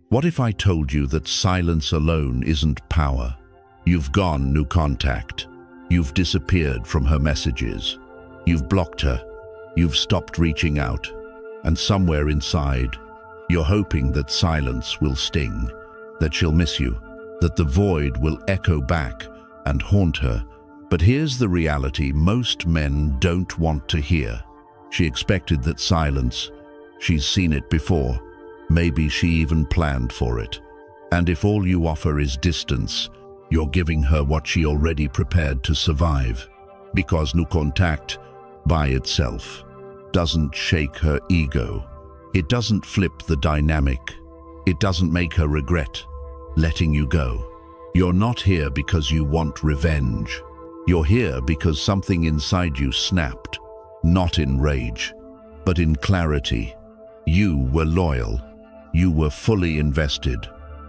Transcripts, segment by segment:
What if I told you that silence alone isn't power? You've gone no contact. You've disappeared from her messages. You've blocked her. You've stopped reaching out. And somewhere inside, you're hoping that silence will sting, that she'll miss you, that the void will echo back and haunt her. But here's the reality most men don't want to hear. She expected that silence. She's seen it before. Maybe she even planned for it. And if all you offer is distance, you're giving her what she already prepared to survive. Because no contact, by itself, doesn't shake her ego. It doesn't flip the dynamic. It doesn't make her regret letting you go. You're not here because you want revenge. You're here because something inside you snapped, not in rage, but in clarity. You were loyal. You were fully invested.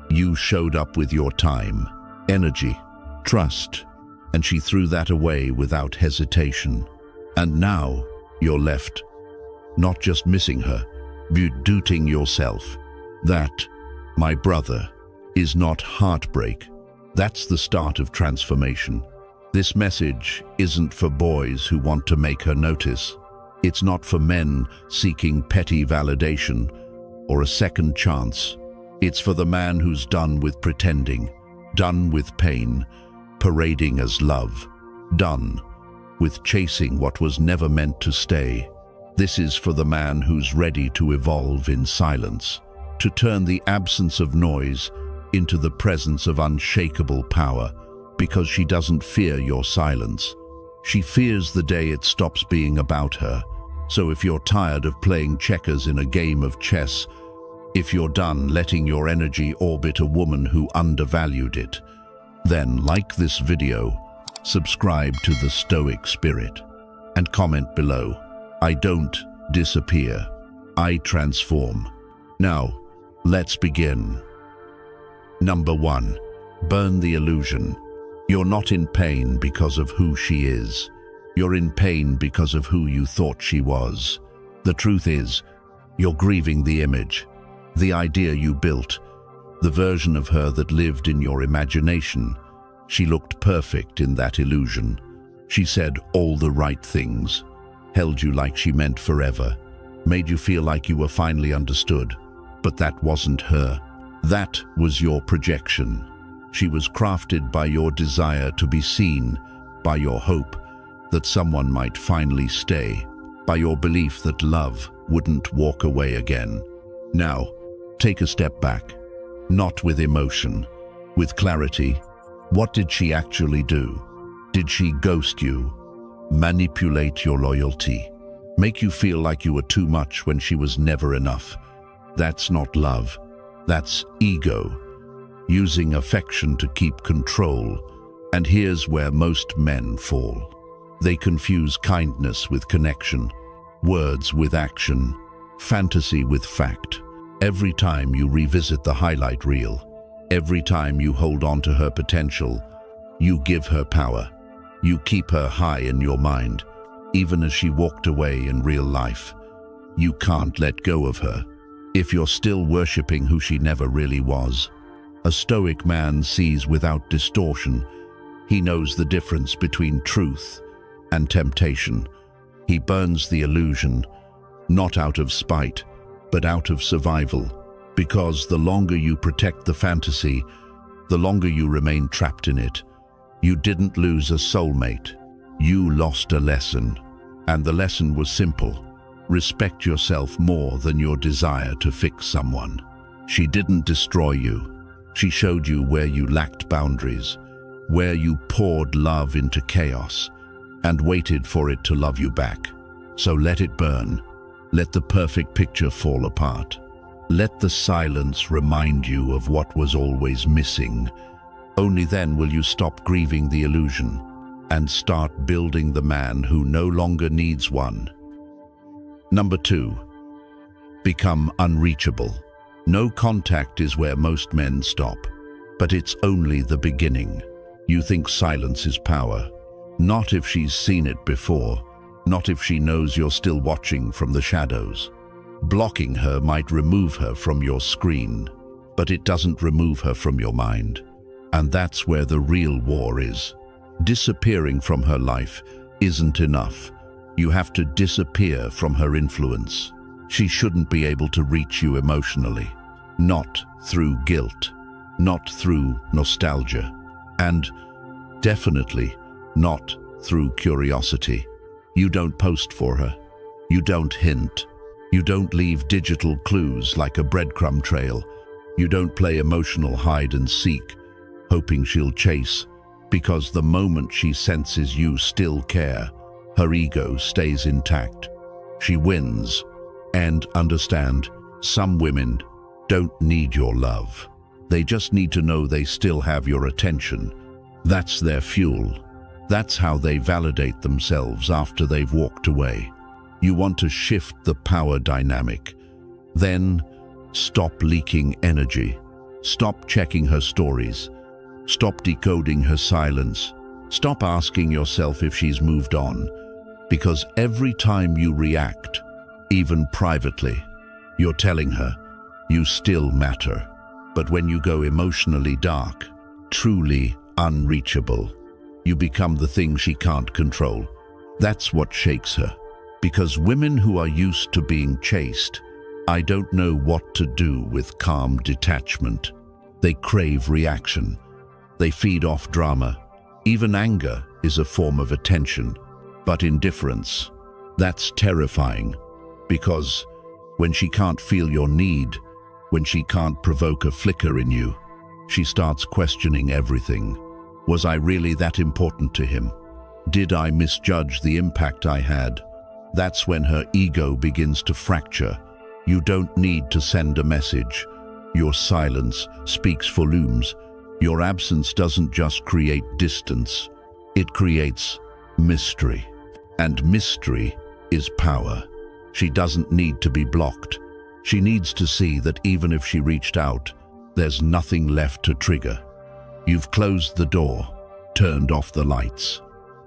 You showed up with your time, energy, trust, and she threw that away without hesitation. And now you're left, not just missing her, but doubting yourself. That, my brother, is not heartbreak. That's the start of transformation. This message isn't for boys who want to make her notice. It's not for men seeking petty validation or a second chance. It's for the man who's done with pretending, done with pain, parading as love, done with chasing what was never meant to stay. This is for the man who's ready to evolve in silence, to turn the absence of noise into the presence of unshakable power, because she doesn't fear your silence. She fears the day it stops being about her. So if you're tired of playing checkers in a game of chess, if you're done letting your energy orbit a woman who undervalued it, then like this video, subscribe to the Stoic Spirit, and comment below. I don't disappear. I transform. Now, let's begin. Number 1. Burn the illusion. You're not in pain because of who she is. You're in pain because of who you thought she was. The truth is, you're grieving the image, the idea you built, the version of her that lived in your imagination. She looked perfect in that illusion. She said all the right things, held you like she meant forever, made you feel like you were finally understood. But that wasn't her. That was your projection. She was crafted by your desire to be seen, by your hope that someone might finally stay, by your belief that love wouldn't walk away again. Now, take a step back, not with emotion, with clarity. What did she actually do? Did she ghost you, manipulate your loyalty, make you feel like you were too much when she was never enough? That's not love. That's ego, using affection to keep control. And here's where most men fall. They confuse kindness with connection, words with action, fantasy with fact. Every time you revisit the highlight reel, every time you hold on to her potential, you give her power. You keep her high in your mind, even as she walked away in real life. You can't let go of her if you're still worshipping who she never really was. A Stoic man sees without distortion. He knows the difference between truth and temptation. He burns the illusion, not out of spite, but out of survival. Because the longer you protect the fantasy, the longer you remain trapped in it. You didn't lose a soulmate. You lost a lesson. And the lesson was simple. Respect yourself more than your desire to fix someone. She didn't destroy you. She showed you where you lacked boundaries, where you poured love into chaos, and waited for it to love you back. So let it burn. Let the perfect picture fall apart. Let the silence remind you of what was always missing. Only then will you stop grieving the illusion and start building the man who no longer needs one. Number 2. Become unreachable. No contact is where most men stop, but it's only the beginning. You think silence is power. Not if she's seen it before, not if she knows you're still watching from the shadows. Blocking her might remove her from your screen. but it doesn't remove her from your mind. And that's where the real war is. Disappearing from her life isn't enough. You have to disappear from her influence. She shouldn't be able to reach you emotionally. Not through guilt, not through nostalgia, and definitely not through curiosity. You don't post for her. You don't hint. You don't leave digital clues like a breadcrumb trail. You don't play emotional hide and seek, hoping she'll chase, because the moment she senses you still care, her ego stays intact. She wins. And understand, some women don't need your love. They just need to know they still have your attention. That's their fuel. That's how they validate themselves after they've walked away. You want to shift the power dynamic. Then stop leaking energy. Stop checking her stories. Stop decoding her silence. Stop asking yourself if she's moved on. Because every time you react, even privately, you're telling her, you still matter. But when you go emotionally dark, truly unreachable, you become the thing she can't control. That's what shakes her. Because women who are used to being chased, I don't know what to do with calm detachment. They crave reaction. They feed off drama. Even anger is a form of attention. But indifference, that's terrifying. Because when she can't feel your need, when she can't provoke a flicker in you, she starts questioning everything. Was I really that important to him? Did I misjudge the impact I had? That's when her ego begins to fracture. You don't need to send a message. Your silence speaks volumes. Your absence doesn't just create distance. It creates mystery. And mystery is power. She doesn't need to be blocked. She needs to see that even if she reached out, there's nothing left to trigger. You've closed the door, turned off the lights,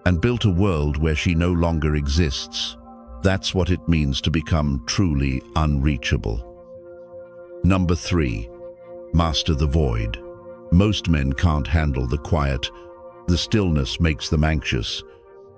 and built a world where she no longer exists. That's what it means to become truly unreachable. Number 3, master the void. Most men can't handle the quiet. The stillness makes them anxious.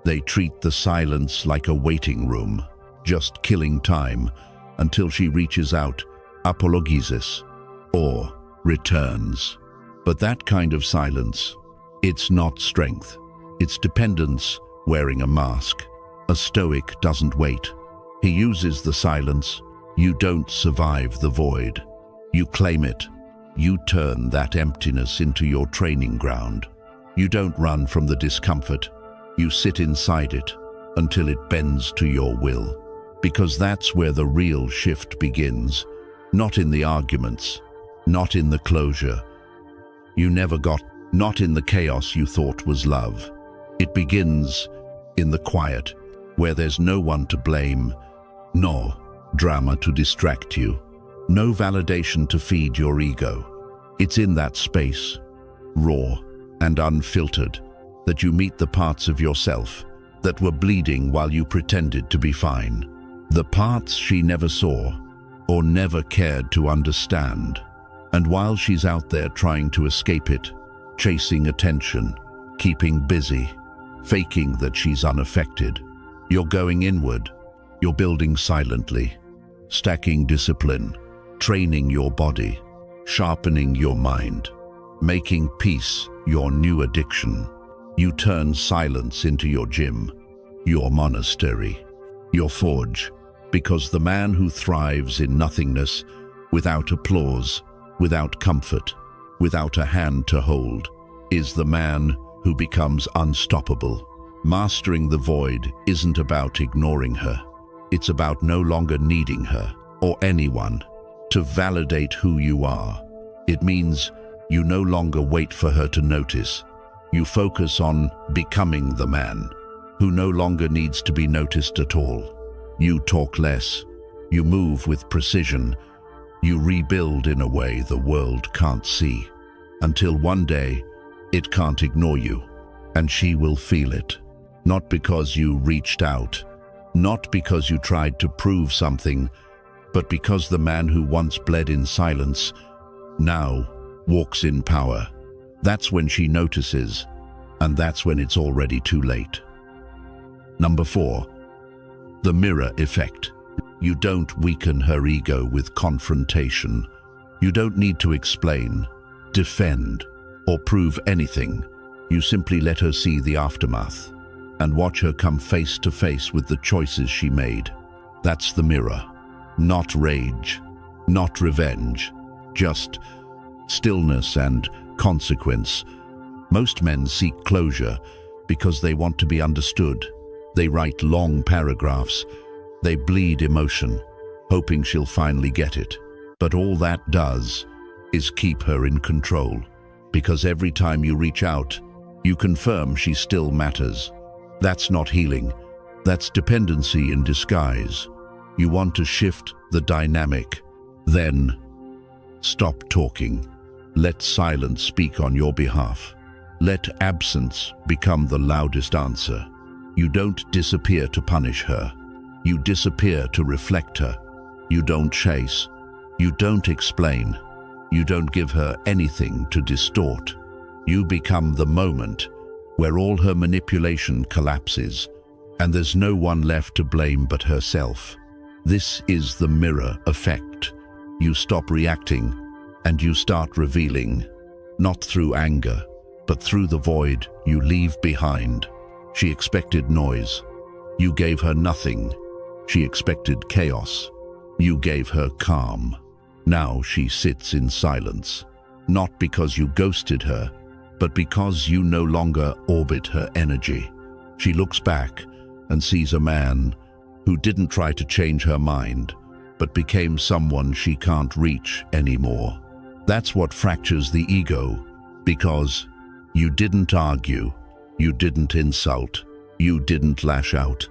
They treat the silence like a waiting room, just killing time until she reaches out, apologizes, or returns. But that kind of silence, it's not strength. It's dependence wearing a mask. A Stoic doesn't wait. He uses the silence. You don't survive the void. You claim it. You turn that emptiness into your training ground. You don't run from the discomfort. You sit inside it until it bends to your will. Because that's where the real shift begins. Not in the arguments, not in the closure you never got, not in the chaos you thought was love. It begins in the quiet, where there's no one to blame, no drama to distract you, no validation to feed your ego. It's in that space, raw and unfiltered, that you meet the parts of yourself that were bleeding while you pretended to be fine. The parts she never saw or never cared to understand. And while she's out there trying to escape it, chasing attention, keeping busy, faking that she's unaffected, you're going inward. You're building silently, stacking discipline, training your body, sharpening your mind, making peace your new addiction. You turn silence into your gym, your monastery, your forge, because the man who thrives in nothingness, without applause, without comfort, without a hand to hold, is the man who becomes unstoppable. Mastering the void isn't about ignoring her. It's about no longer needing her, or anyone, to validate who you are. It means you no longer wait for her to notice. You focus on becoming the man who no longer needs to be noticed at all. You talk less. You move with precision. You rebuild in a way the world can't see, until one day it can't ignore you, and she will feel it. Not because you reached out, not because you tried to prove something, but because the man who once bled in silence Now walks in power. That's when she notices, and that's when it's already too late. Number 4. The mirror effect. You don't weaken her ego with confrontation. You don't need to explain, defend, or prove anything. You simply let her see the aftermath and watch her come face to face with the choices she made. That's the mirror. Not rage, not revenge, just stillness and consequence. Most men seek closure because they want to be understood. They write long paragraphs. They bleed emotion, hoping she'll finally get it. But all that does is keep her in control, because every time you reach out, you confirm she still matters. That's not healing. That's dependency in disguise. You want to shift the dynamic. Then stop talking. Let silence speak on your behalf. Let absence become the loudest answer. You don't disappear to punish her. You disappear to reflect her. You don't chase. You don't explain. You don't give her anything to distort. You become the moment where all her manipulation collapses, and there's no one left to blame but herself. This is the mirror effect. You stop reacting, and you start revealing, not through anger, but through the void you leave behind. She expected noise. You gave her nothing. She expected chaos. You gave her calm. Now she sits in silence, not because you ghosted her, but because you no longer orbit her energy. She looks back and sees a man who didn't try to change her mind, but became someone she can't reach anymore. That's what fractures the ego, because you didn't argue, you didn't insult, you didn't lash out.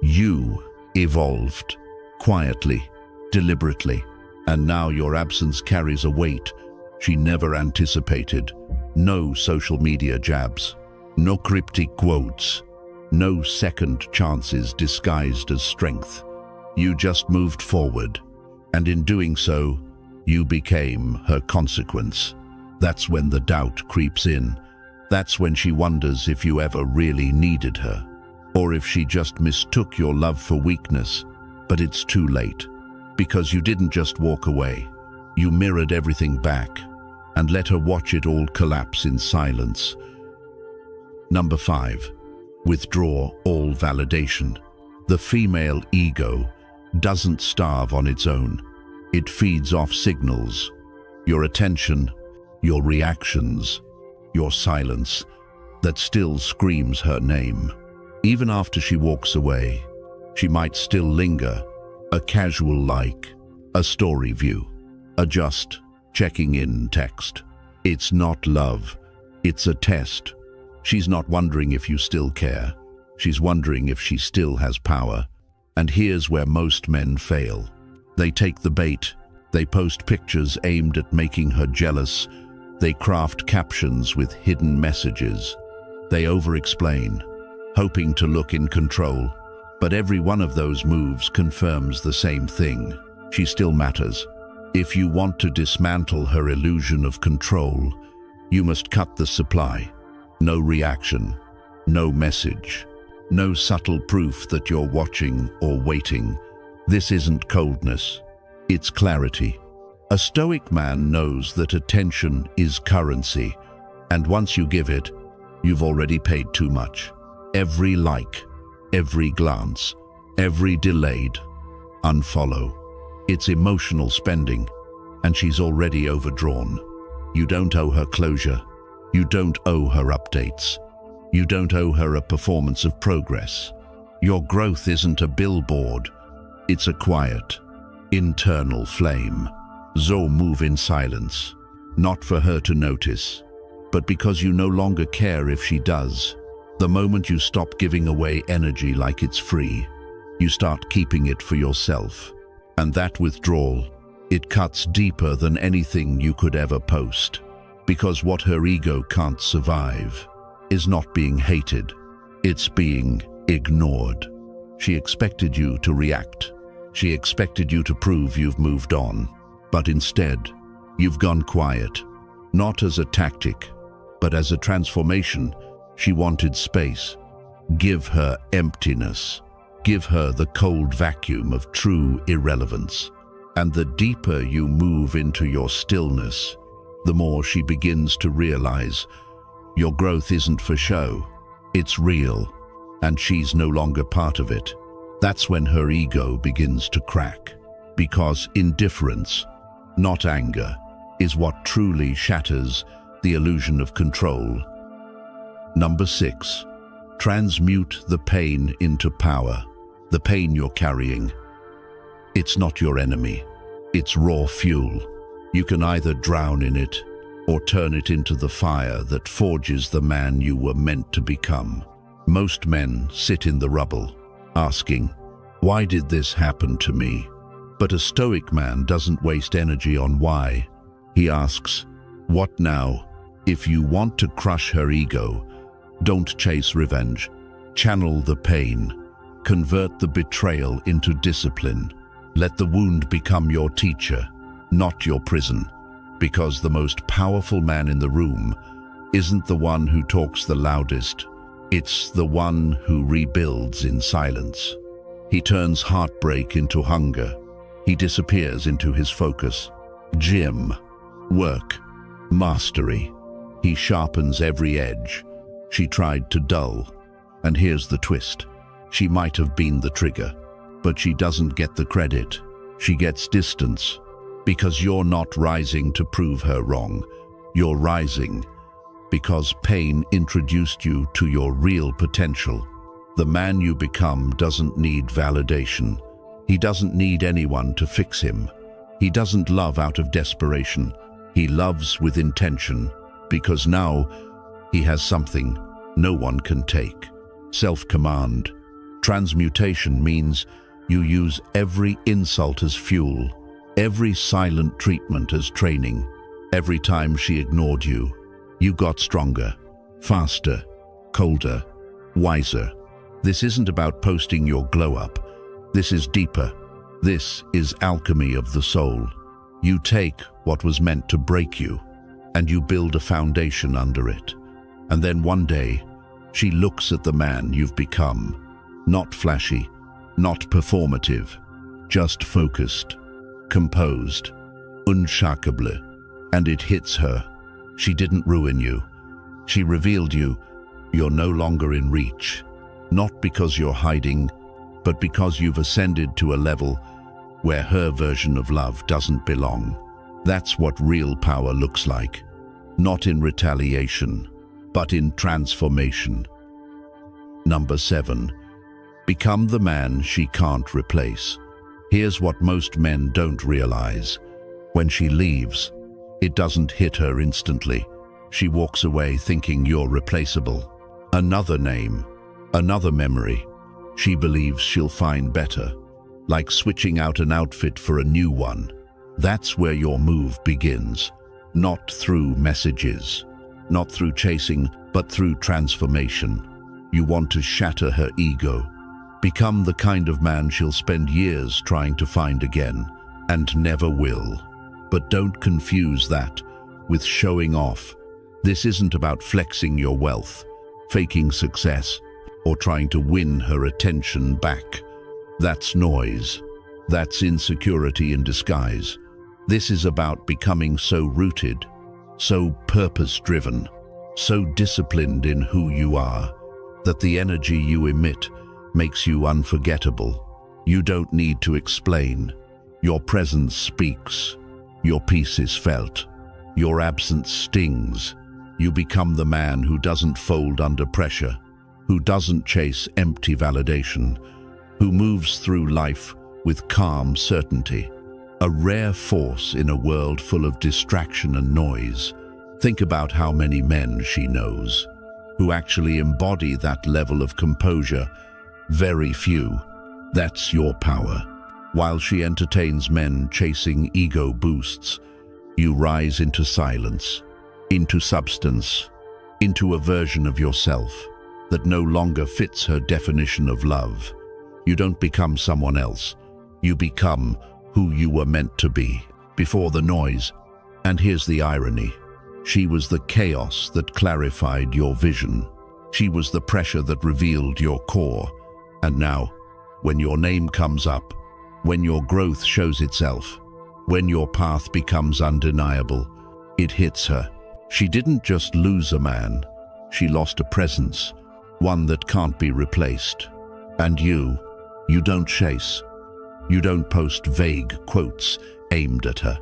You evolved, quietly, deliberately, and now your absence carries a weight she never anticipated. No social media jabs, no cryptic quotes, no second chances disguised as strength. You just moved forward, and in doing so, you became her consequence. That's when the doubt creeps in. That's when she wonders if you ever really needed her, or if she just mistook your love for weakness. But it's too late, because you didn't just walk away. You mirrored everything back and let her watch it all collapse in silence. Number 5. Withdraw all validation. The female ego doesn't starve on its own. It feeds off signals, your attention, your reactions, your silence, that still screams her name. Even after she walks away, she might still linger, a casual like, a story view, a just checking in text. It's not love, it's a test. She's not wondering if you still care. She's wondering if she still has power. And here's where most men fail. They take the bait. They post pictures aimed at making her jealous. They craft captions with hidden messages. They over-explain, hoping to look in control. But every one of those moves confirms the same thing. She still matters. If you want to dismantle her illusion of control, you must cut the supply. No reaction, no message, no subtle proof that you're watching or waiting. This isn't coldness, it's clarity. A Stoic man knows that attention is currency, and once you give it, you've already paid too much. Every like, every glance, every delayed unfollow. It's emotional spending, and she's already overdrawn. You don't owe her closure. You don't owe her updates. You don't owe her a performance of progress. Your growth isn't a billboard. It's a quiet, internal flame. So move in silence, not for her to notice, but because you no longer care if she does. The moment you stop giving away energy like it's free, you start keeping it for yourself. And that withdrawal, it cuts deeper than anything you could ever post. Because what her ego can't survive is not being hated, it's being ignored. She expected you to react. She expected you to prove you've moved on. But instead, You've gone quiet, not as a tactic, but as a transformation. She wanted space. Give her emptiness. Give her the cold vacuum of true irrelevance. And the deeper you move into your stillness, the more she begins to realize your growth isn't for show. It's real, and she's no longer part of it. That's when her ego begins to crack. Because indifference, not anger, is what truly shatters the illusion of control. Number 6. Transmute the pain into power. The pain you're carrying. It's not your enemy. It's raw fuel. You can either drown in it or turn it into the fire that forges the man you were meant to become. Most men sit in the rubble, asking, "Why did this happen to me?" But a Stoic man doesn't waste energy on why. He asks, "What now?" If you want to crush her ego, don't chase revenge. Channel the pain. Convert the betrayal into discipline. Let the wound become your teacher, not your prison. Because the most powerful man in the room isn't the one who talks the loudest. It's the one who rebuilds in silence. He turns heartbreak into hunger. He disappears into his focus. Gym, work, mastery. He sharpens every edge she tried to dull. And here's the twist. She might have been the trigger, but she doesn't get the credit. She gets distance. Because you're not rising to prove her wrong. You're rising because pain introduced you to your real potential. The man you become doesn't need validation. He doesn't need anyone to fix him. He doesn't love out of desperation. He loves with intention, because now he has something no one can take. Self-command. Transmutation means you use every insult as fuel, every silent treatment as training. Every time she ignored you, you got stronger, faster, colder, wiser. This isn't about posting your glow-up. This is deeper. This is alchemy of the soul. You take what was meant to break you, and you build a foundation under it. And then one day, she looks at the man you've become. Not flashy, not performative, just focused, composed, unshakable. And it hits her. She didn't ruin you. She revealed you. You're no longer in reach. Not because you're hiding, but because you've ascended to a level where her version of love doesn't belong. That's what real power looks like. Not in retaliation, but in transformation. Number 7. Become the man she can't replace. Here's what most men don't realize. When she leaves, it doesn't hit her instantly. She walks away thinking you're replaceable. Another name, another memory. She believes she'll find better, like switching out an outfit for a new one. That's where your move begins. Not through messages, not through chasing, but through transformation. You want to shatter her ego. Become the kind of man she'll spend years trying to find again, and never will. But don't confuse that with showing off. This isn't about flexing your wealth, faking success, or trying to win her attention back. That's noise. That's insecurity in disguise. This is about becoming so rooted, so purpose-driven, so disciplined in who you are, that the energy you emit makes you unforgettable. You don't need to explain. Your presence speaks. Your peace is felt. Your absence stings. You become the man who doesn't fold under pressure, who doesn't chase empty validation, who moves through life with calm certainty. A rare force in a world full of distraction and noise. Think about how many men she knows who actually embody that level of composure. Very few. That's your power. While she entertains men chasing ego boosts, you rise into silence, into substance, into a version of yourself that no longer fits her definition of love. You don't become someone else. You become who you were meant to be, before the noise And here's the irony. She was the chaos that clarified your vision. She was the pressure that revealed your core. And now, when your name comes up, when your growth shows itself, when your path becomes undeniable, it hits her. She didn't just lose a man, she lost a presence, one that can't be replaced. And you don't chase. You don't post vague quotes aimed at her.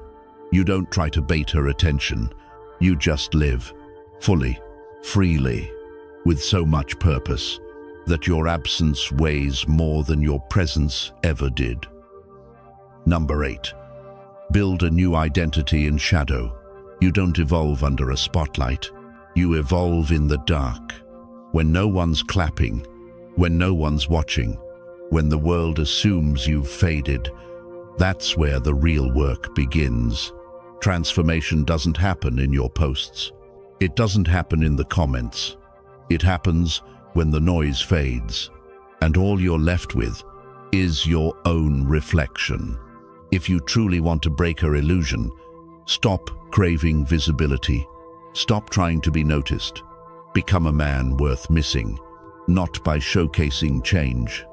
You don't try to bait her attention. You just live, fully, freely, with so much purpose that your absence weighs more than your presence ever did. Number 8. Build a new identity in shadow. You don't evolve under a spotlight. You evolve in the dark, when no one's clapping, when no one's watching, when the world assumes you've faded. That's where the real work begins. Transformation doesn't happen in your posts. It doesn't happen in the comments. It happens when the noise fades, and all you're left with is your own reflection. If you truly want to break her illusion, stop craving visibility. Stop trying to be noticed. Become a man worth missing, not by showcasing change,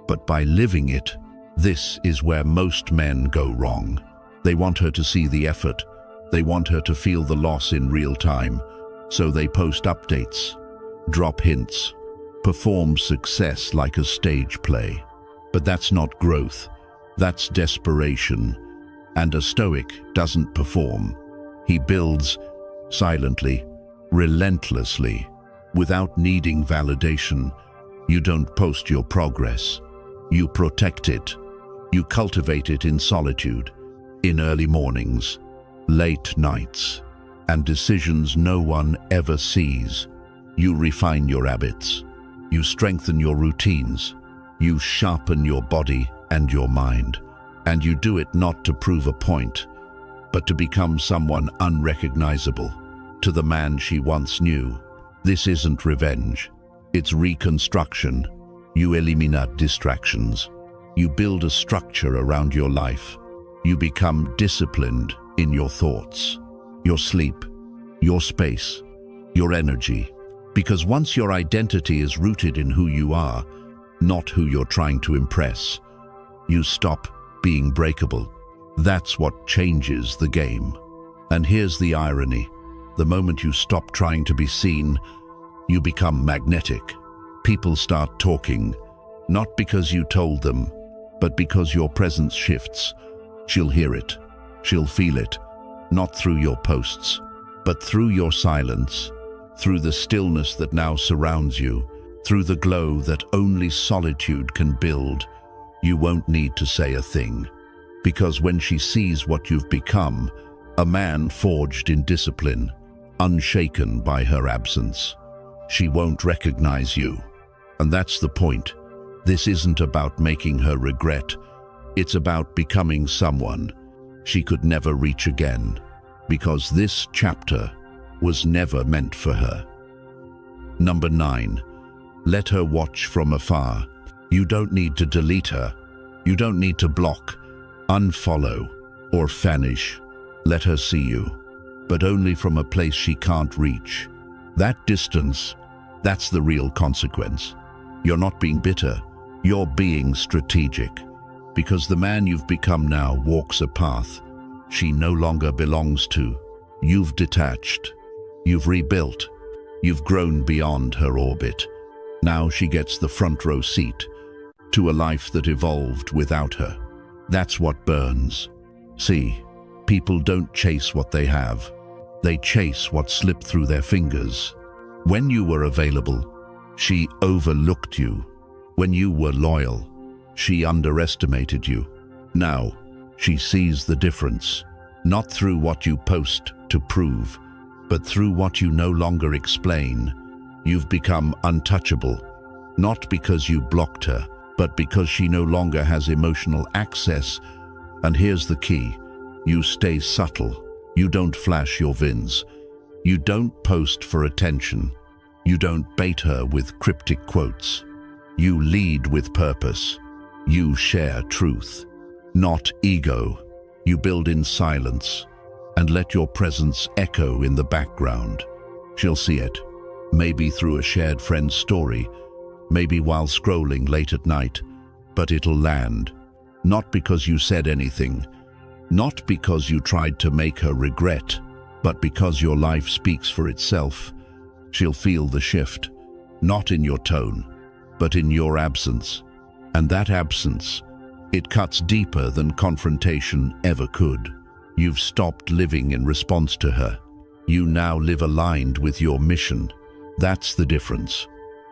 but by living it. This is where most men go wrong. They want her to see the effort. They want her to feel the loss in real time. So they post updates, drop hints, perform success like a stage play. But that's not growth. That's desperation. And a Stoic doesn't perform. He builds silently, relentlessly, without needing validation. You don't post your progress. You protect it. You cultivate it in solitude, in early mornings, late nights, and decisions no one ever sees. You refine your habits. You strengthen your routines. You sharpen your body and your mind. And you do it not to prove a point, but to become someone unrecognizable to the man she once knew. This isn't revenge. It's reconstruction. You eliminate distractions. You build a structure around your life. You become disciplined in your thoughts, your sleep, your space, your energy. Because once your identity is rooted in who you are, not who you're trying to impress, you stop being breakable. That's what changes the game. And here's the irony. The moment you stop trying to be seen, you become magnetic. People start talking, not because you told them, but because your presence shifts. She'll hear it. She'll feel it, not through your posts, but through your silence, through the stillness that now surrounds you, through the glow that only solitude can build. You won't need to say a thing, because when she sees what you've become, a man forged in discipline, unshaken by her absence, she won't recognize you. And that's the point. This isn't about making her regret. It's about becoming someone she could never reach again, because this chapter was never meant for her. Number 9. Let her watch from afar. You don't need to delete her. You don't need to block, unfollow, or vanish. Let her see you, but only from a place she can't reach. That distance, that's the real consequence. You're not being bitter, you're being strategic. Because the man you've become now walks a path she no longer belongs to. You've detached, you've rebuilt, you've grown beyond her orbit. Now she gets the front row seat to a life that evolved without her. That's what burns. See, people don't chase what they have. They chase what slipped through their fingers. When you were available, she overlooked you. When you were loyal, she underestimated you. Now, she sees the difference, not through what you post to prove, but through what you no longer explain. You've become untouchable, not because you blocked her, but because she no longer has emotional access. And here's the key. You stay subtle. You don't flash your wins. You don't post for attention. You don't bait her with cryptic quotes. You lead with purpose. You share truth, not ego. You build in silence. and let your presence echo in the background. She'll see it, maybe through a shared friend's story, maybe while scrolling late at night, but it'll land. Not because you said anything, not because you tried to make her regret, but because your life speaks for itself. She'll feel the shift, not in your tone, but in your absence. And that absence, it cuts deeper than confrontation ever could. You've stopped living in response to her. You now live aligned with your mission. That's the difference.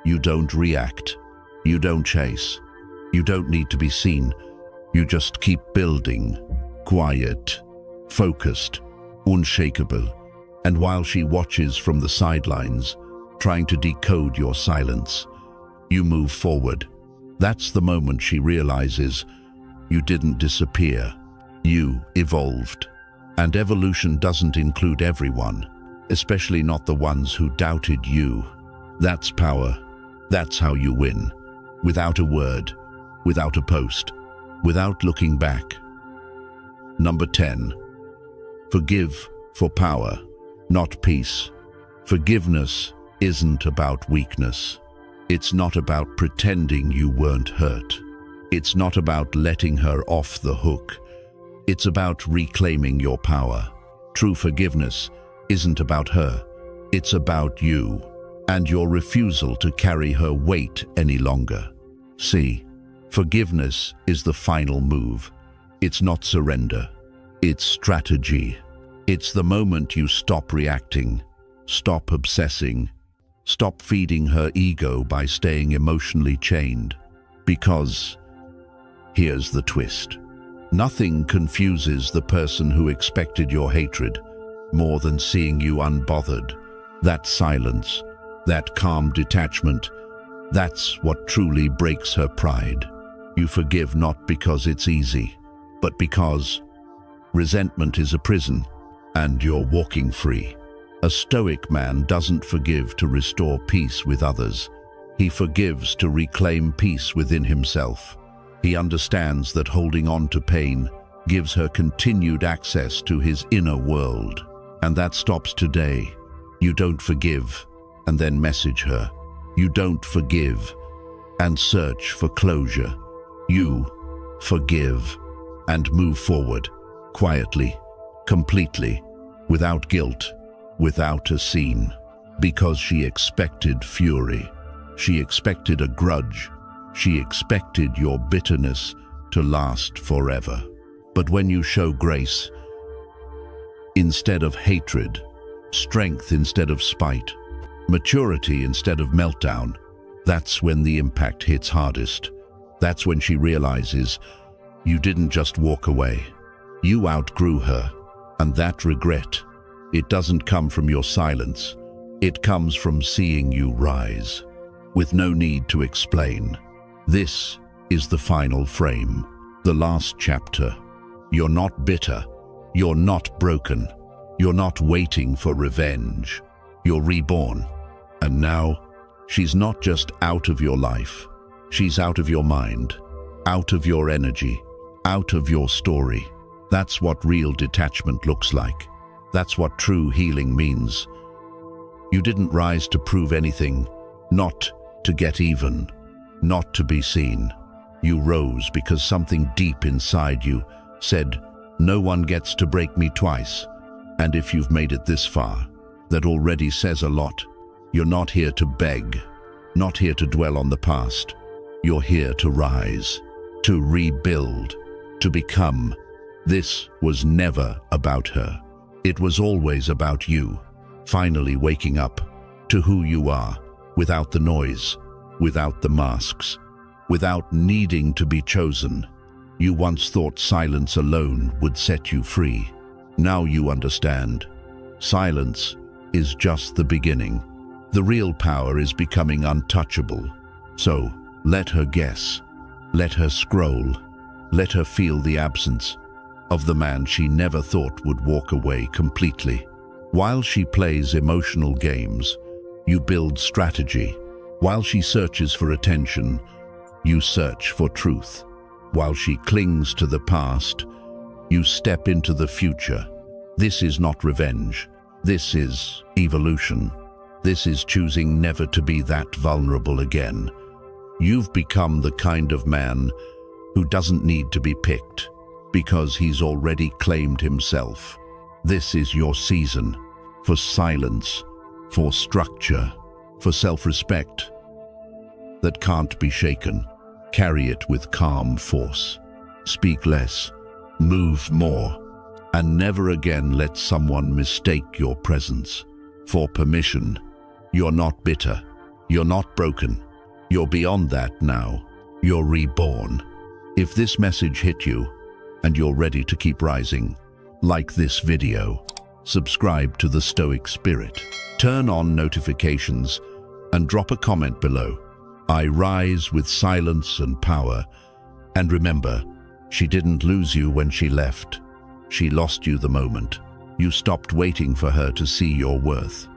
You don't react. You don't chase. You don't need to be seen. You just keep building, quiet, focused, unshakable. And while she watches from the sidelines, trying to decode your silence, you move forward. That's the moment she realizes you didn't disappear. You evolved. And evolution doesn't include everyone, especially not the ones who doubted you. That's power. That's how you win. Without a word, without a post, without looking back. Number 10. Forgive for power, not peace. Forgiveness isn't about weakness. It's not about pretending you weren't hurt. It's not about letting her off the hook. It's about reclaiming your power. True forgiveness isn't about her. It's about you and your refusal to carry her weight any longer. See, forgiveness is the final move. It's not surrender. It's strategy. It's the moment you stop reacting, stop obsessing, stop feeding her ego by staying emotionally chained. Because, here's the twist. Nothing confuses the person who expected your hatred more than seeing you unbothered. That silence, that calm detachment, that's what truly breaks her pride. You forgive not because it's easy, but because resentment is a prison, and you're walking free. A Stoic man doesn't forgive to restore peace with others. He forgives to reclaim peace within himself. He understands that holding on to pain gives her continued access to his inner world. And that stops today. You don't forgive and then message her. You don't forgive and search for closure. You forgive and move forward, quietly, completely, without guilt, without a scene. Because she expected fury. She expected a grudge. She expected your bitterness to last forever. But when you show grace instead of hatred, strength instead of spite, maturity instead of meltdown, that's when the impact hits hardest. That's when she realizes you didn't just walk away. You outgrew her. And that regret, it doesn't come from your silence. It comes from seeing you rise, with no need to explain. This is the final frame, the last chapter. You're not bitter. You're not broken. You're not waiting for revenge. You're reborn. And now, she's not just out of your life. She's out of your mind, out of your energy, out of your story. That's what real detachment looks like. That's what true healing means. You didn't rise to prove anything, not to get even, not to be seen. You rose because something deep inside you said, no one gets to break me twice. And if you've made it this far, that already says a lot. You're not here to beg, not here to dwell on the past. You're here to rise, to rebuild, to become. This was never about her. It was always about you, finally waking up to who you are, without the noise, without the masks, without needing to be chosen. You once thought silence alone would set you free. Now you understand. Silence is just the beginning. The real power is becoming untouchable. So let her guess, let her scroll, let her feel the absence of the man she never thought would walk away completely. While she plays emotional games, you build strategy. While she searches for attention, you search for truth. While she clings to the past, you step into the future. This is not revenge. This is evolution. This is choosing never to be that vulnerable again. You've become the kind of man who doesn't need to be picked because he's already claimed himself. This is your season for silence, for structure, for self-respect that can't be shaken. Carry it with calm force. Speak less, move more, and never again let someone mistake your presence for permission. You're not bitter. You're not broken. You're beyond that now. You're reborn. If this message hit you and you're ready to keep rising, like this video, subscribe to the Stoic Spirit, turn on notifications, and drop a comment below. I rise with silence and power. And remember, she didn't lose you when she left. She lost you the moment you stopped waiting for her to see your worth.